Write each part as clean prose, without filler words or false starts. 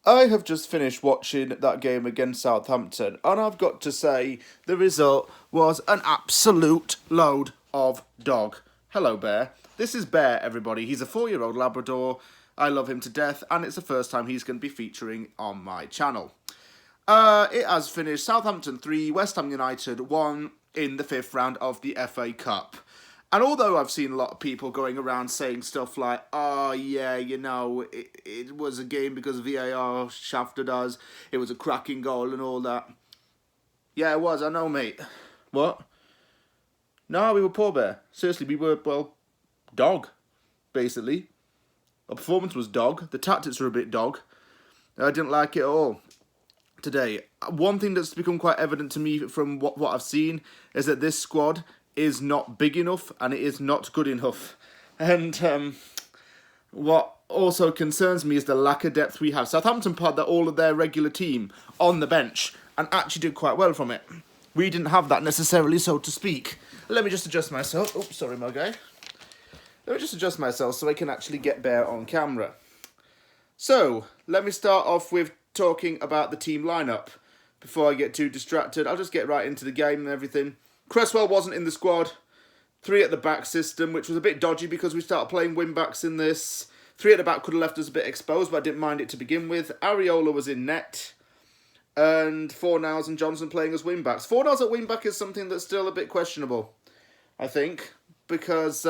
I have just finished watching that game against Southampton, and I've got to say the result was an absolute load of dog. Hello, Bear. This is Bear, everybody. He's a 4-year-old Labrador. I love him to death, and it's the first time he's going to be featuring on my channel. It has finished Southampton 3, West Ham United 1 in the 5th round of the FA Cup. And although I've seen a lot of people going around saying stuff like, oh yeah, it was a game because VAR shafted us, it was a cracking goal and all that. Yeah, it was, I know, mate. What? No, we were poor, Bear. Seriously, we were, well, dog, basically. Our performance was dog. The tactics were a bit dog. I didn't like it at all today. One thing that's become quite evident to me from what I've seen is that this squad is not big enough and it is not good enough. And what also concerns me is the lack of depth we have. Southampton put all of their regular team on the bench and actually did quite well from it. We didn't have that necessarily, so to speak. Let me just adjust myself. Oops, sorry, my guy. Let me just adjust myself so I can actually get Bear on camera. So, let me start off with talking about the team lineup. Before I get too distracted, I'll just get right into the game and everything. Cresswell wasn't in the squad. 3 at the back system, which was a bit dodgy because we started playing wing-backs in this. 3 at the back could have left us a bit exposed, but I didn't mind it to begin with. Areola was in net. And Fornals and Johnson playing as wing-backs. Fornals at wing-back is something that's still a bit questionable, I think, because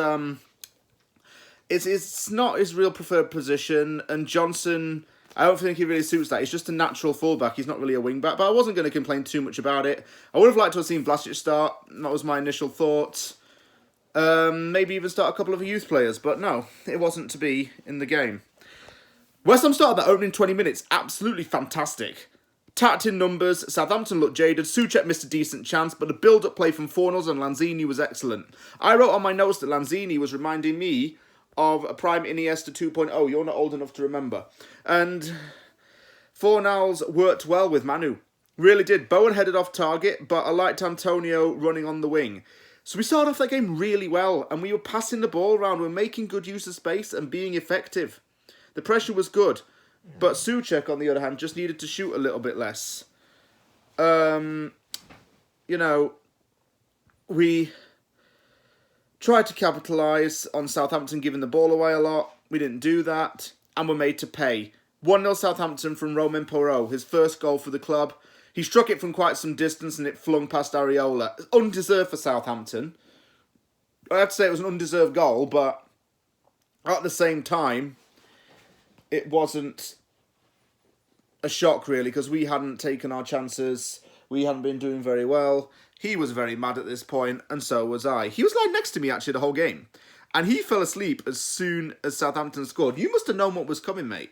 it's not his real preferred position, and Johnson, I don't think he really suits that. He's just a natural fullback. He's not really a wing-back, but I wasn't going to complain too much about it. I would have liked to have seen Vlasic start. That was my initial thought. Maybe even start a couple of youth players, but no, it wasn't to be in the game. West Ham started that opening 20 minutes absolutely fantastic. Tacked in numbers, Southampton looked jaded, Soucek missed a decent chance, but the build-up play from Fornals and Lanzini was excellent. I wrote on my notes that Lanzini was reminding me of a prime Iniesta 2.0. You're not old enough to remember. And Fornals worked well with Manu. Really did. Bowen headed off target, but I liked Antonio running on the wing. So we started off that game really well, and we were passing the ball around. We were making good use of space and being effective. The pressure was good. But Soucek, on the other hand, just needed to shoot a little bit less. We tried to capitalise on Southampton giving the ball away a lot. We didn't do that, and were made to pay. 1-0 Southampton from Romain Perrault, his first goal for the club. He struck it from quite some distance and it flung past Areola. Undeserved for Southampton. I have to say it was an undeserved goal, but at the same time, it wasn't a shock, really, because we hadn't taken our chances. We hadn't been doing very well. He was very mad at this point, and so was I. He was lying next to me, actually, the whole game. And he fell asleep as soon as Southampton scored. You must have known what was coming, mate.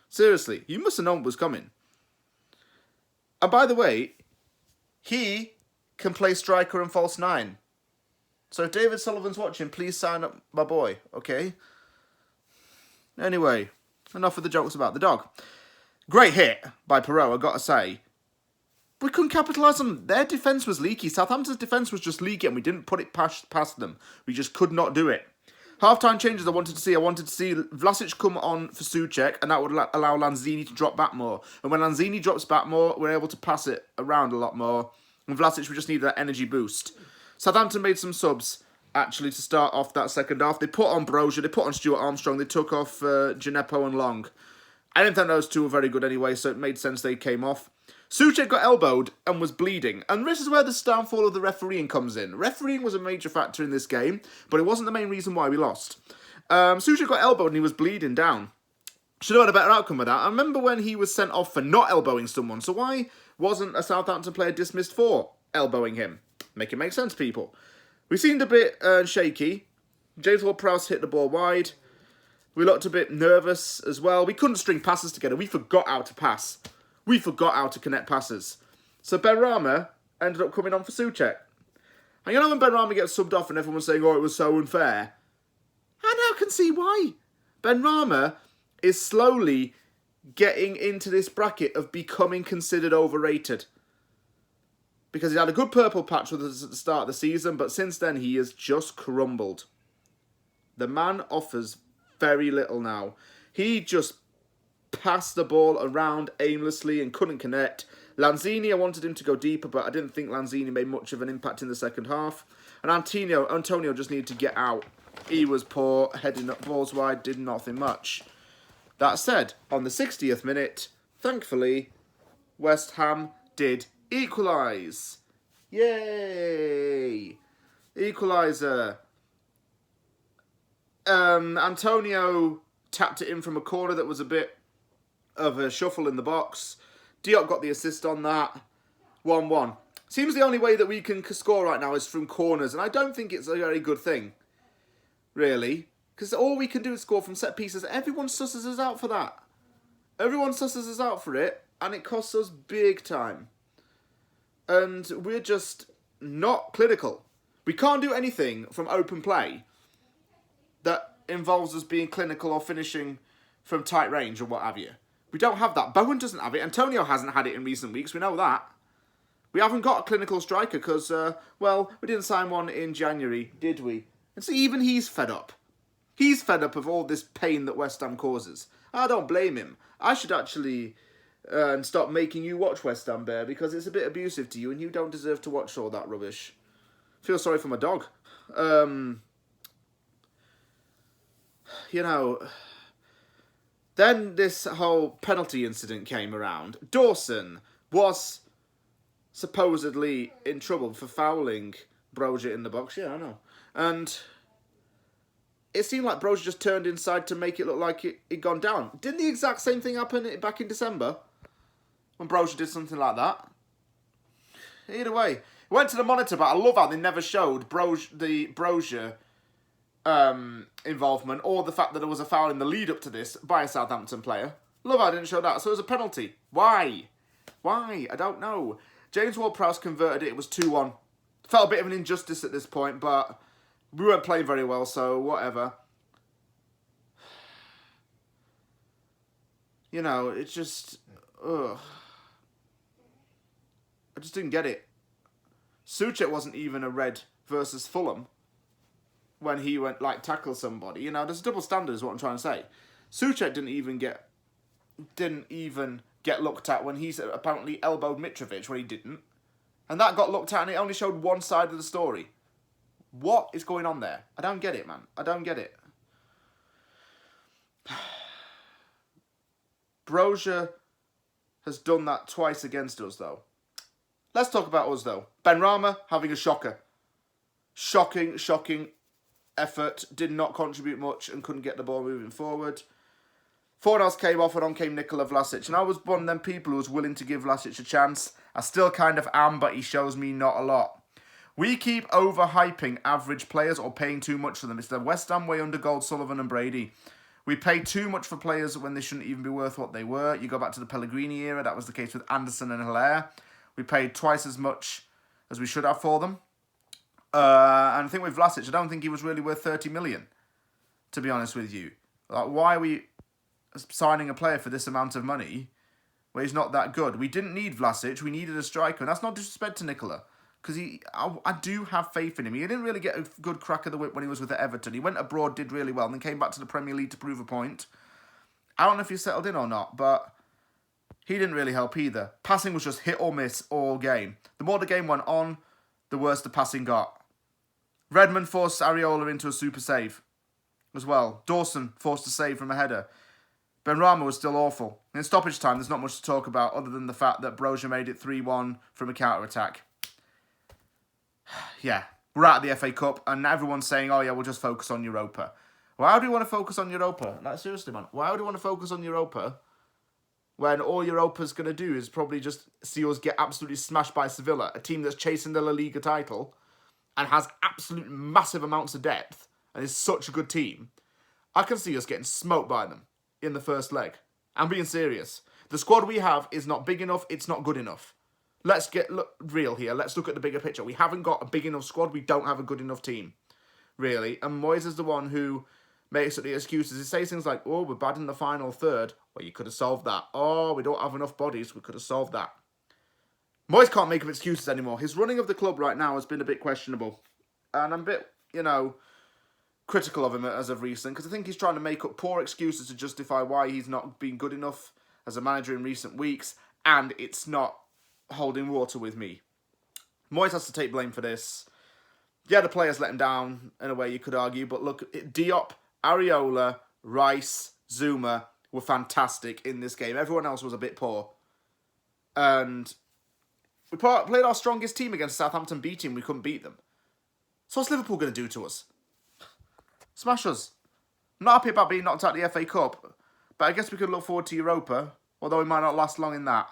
Seriously, you must have known what was coming. And by the way, he can play striker and false 9. So if David Sullivan's watching, please sign up my boy, okay? Anyway, enough of the jokes about the dog. Great hit by Perrault, I gotta say. We couldn't capitalise on their defence was leaky. Southampton's defence was just leaky and we didn't put it past them. We just could not do it. Half-time changes I wanted to see Vlasic come on for Soucek, and that would allow Lanzini to drop back more. And when Lanzini drops back more, we're able to pass it around a lot more. And Vlasic, we just need that energy boost. Southampton made some subs, actually, to start off that second half. They put on Brozier, they put on Stuart Armstrong, they took off Gineppo and Long. I didn't think those two were very good anyway, so it made sense they came off. Soucek got elbowed and was bleeding, and this is where the downfall of the refereeing comes in. Refereeing was a major factor in this game, but it wasn't the main reason why we lost. Soucek got elbowed and he was bleeding down. Should have had a better outcome with that. I remember when he was sent off for not elbowing someone, so why wasn't a Southampton player dismissed for elbowing him? Make it make sense, people. We seemed a bit shaky. James Ward-Prowse hit the ball wide. We looked a bit nervous as well. We couldn't string passes together. We forgot how to pass. We forgot how to connect passes. So Benrahma ended up coming on for Soucek. And you know when Benrahma gets subbed off and everyone's saying, oh, it was so unfair? I now can see why. Benrahma is slowly getting into this bracket of becoming considered overrated. Because he had a good purple patch with us at the start of the season, but since then he has just crumbled. The man offers very little now. He just passed the ball around aimlessly and couldn't connect. Lanzini, I wanted him to go deeper, but I didn't think Lanzini made much of an impact in the second half. And Antonio just needed to get out. He was poor, heading up balls wide, did nothing much. That said, on the 60th minute, thankfully, West Ham did equalise. Yay! Equaliser. Antonio tapped it in from a corner that was a bit of a shuffle in the box. Diop got the assist on that. 1-1. Seems the only way that we can score right now is from corners, and I don't think it's a very good thing, really, because all we can do is score from set pieces. Everyone susses us out for that. Everyone susses us out for it, and it costs us big time. And we're just not clinical. We can't do anything from open play that involves us being clinical or finishing from tight range or what have you. We don't have that. Bowen doesn't have it. Antonio hasn't had it in recent weeks. We know that. We haven't got a clinical striker because, well, we didn't sign one in January, did we? And see, even he's fed up. He's fed up of all this pain that West Ham causes. I don't blame him. I should actually stop making you watch West Ham, Bear, because it's a bit abusive to you and you don't deserve to watch all that rubbish. Feel sorry for my dog. You know, then this whole penalty incident came around. Dawson was supposedly in trouble for fouling Brozier in the box. Yeah, I know. And it seemed like Brozier just turned inside to make it look like it'd gone down. Didn't the exact same thing happen back in December? When Brozier did something like that? Either way. It went to the monitor, but I love how they never showed the Brozier involvement or the fact that there was a foul in the lead up to this by a Southampton player. Love how I didn't show that. So it was a penalty. Why? Why? I don't know. James Ward-Prowse converted it. It was 2-1. Felt a bit of an injustice at this point, but we weren't playing very well, so whatever. You know, it's just... Ugh. I just didn't get it. Soucek wasn't even a red versus Fulham when he went, like, tackle somebody. You know, there's a double standard is what I'm trying to say. Soucek didn't even get looked at when he's apparently elbowed Mitrovic when he didn't. And that got looked at and it only showed one side of the story. What is going on there? I don't get it, man. I don't get it. Brozier has done that twice against us, though. Let's talk about us, though. Benrahma having a shocker. Shocking effort. Did not contribute much and couldn't get the ball moving forward. Fornals came off and on came Nikola Vlasic. And I was one of them people who was willing to give Vlasic a chance. I still kind of am, but he shows me not a lot. We keep overhyping average players or paying too much for them. It's the West Ham way under Gold, Sullivan and Brady. We pay too much for players when they shouldn't even be worth what they were. You go back to the Pellegrini era, that was the case with Anderson and Hilaire. We paid twice as much as we should have for them. And I think with Vlasic, I don't think he was really worth 30 million, to be honest with you. Like, why are we signing a player for this amount of money where he's not that good? We didn't need Vlasic, we needed a striker. And that's not disrespect to Nikola, because I do have faith in him. He didn't really get a good crack of the whip when he was with Everton. He went abroad, did really well, and then came back to the Premier League to prove a point. I don't know if he settled in or not, but he didn't really help either. Passing was just hit or miss all game. The more the game went on, the worse the passing got. Redmond forced Areola into a super save as well. Dawson forced a save from a header. Benrahma was still awful. In stoppage time, there's not much to talk about other than the fact that Brozier made it 3-1 from a counter-attack. Yeah, we're out of the FA Cup, and everyone's saying, oh yeah, we'll just focus on Europa. Why do we want to focus on Europa? Like, seriously, man. Why would we want to focus on Europa when all Europa's going to do is probably just see us get absolutely smashed by Sevilla, a team that's chasing the La Liga title and has absolute massive amounts of depth and is such a good team? I can see us getting smoked by them in the first leg. I'm being serious. The squad we have is not big enough. It's not good enough. Let's get real here. Let's look at the bigger picture. We haven't got a big enough squad. We don't have a good enough team, really. And Moyes is the one who makes up the excuses. He says things like, oh, we're bad in the final third. Well, you could have solved that. Oh, we don't have enough bodies. We could have solved that. Moyes can't make up excuses anymore. His running of the club right now has been a bit questionable. And I'm a bit, you know, critical of him as of recent, because I think he's trying to make up poor excuses to justify why he's not been good enough as a manager in recent weeks, and it's not holding water with me. Moyes has to take blame for this. Yeah, the players let him down in a way you could argue, but look, Diop, Areola, Rice, Zuma were fantastic in this game. Everyone else was a bit poor. And we played our strongest team against Southampton B team. We couldn't beat them. So what's Liverpool going to do to us? Smash us. I'm not happy about being knocked out of the FA Cup, but I guess we could look forward to Europa, although we might not last long in that.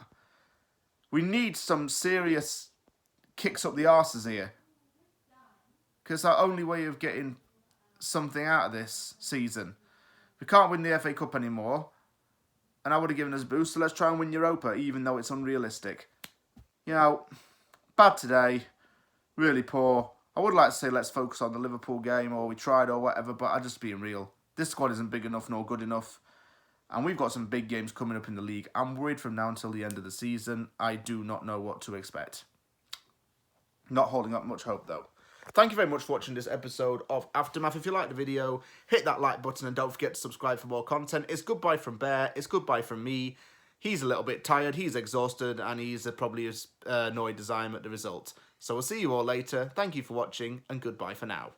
We need some serious kicks up the arses here, because our only way of getting something out of this season. We can't win the FA Cup anymore, and I would have given us a boost, so let's try and win Europa, even though it's unrealistic. You know, bad today, really poor. I would like to say let's focus on the Liverpool game, or we tried, or whatever, but I'm just being real. This squad isn't big enough nor good enough, and we've got some big games coming up in the league. I'm worried from now until the end of the season. I do not know what to expect. Not holding up much hope, though. Thank you very much for watching this episode of Aftermath. If you liked the video, hit that like button and don't forget to subscribe for more content. It's goodbye from Bear. It's goodbye from me. He's a little bit tired, he's exhausted, and he's probably as annoyed as I am at the result. So we'll see you all later. Thank you for watching, and goodbye for now.